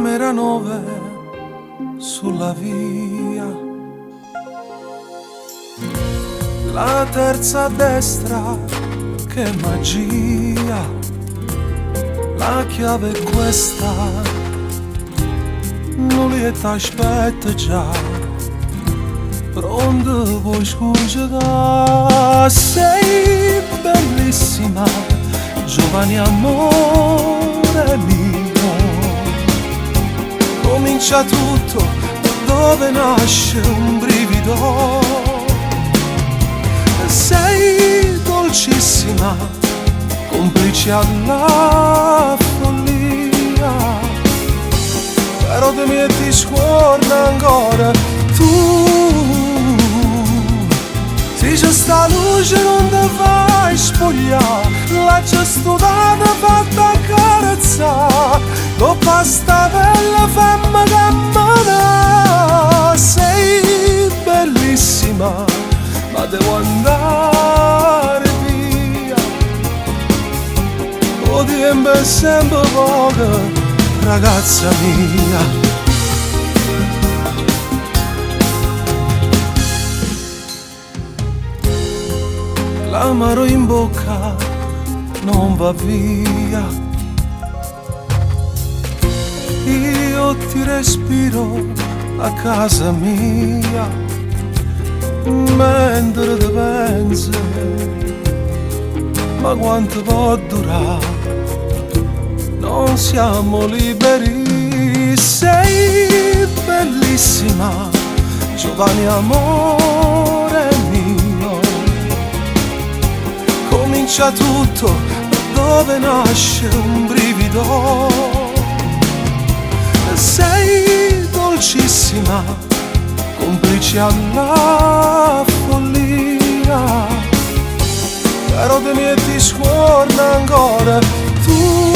camera 9 sulla via, la terza a destra, che magia, la chiave è questa, non li t'aspetta già, pronto puoi scongiurare, sei bellissima, giovane amore mio. Comincia tutto dove nasce un brivido. Sei dolcissima, complice alla follia, però te mi ti scorda ancora tu. Se c'è sta luce non te vai spogliare, la c'è studata fatta accarezzare, dopo sta bella femme che m'amana. Sei bellissima, ma devo andare via, o tempo è sempre poco, ragazza mia. L'amaro in bocca non va via, io ti respiro a casa mia, mentre te pensi, ma quanto può durare? Non siamo liberi. Sei bellissima, giovane amore mio. Comincia tutto dove nasce un brivido. Sei dolcissima, complice alla follia, però te mi ti scorda ancora tu.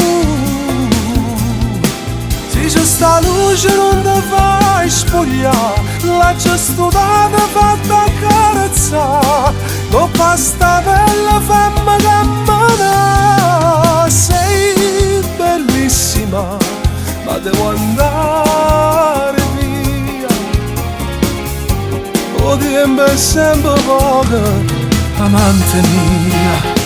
Se c'è sta luce non te vai spogliare, la c'è studata fatta accarezzare, dopo sta bella femme che m'amana. Sei bellissima, ma devo andare via, o tempo è sempre poco, amante mia.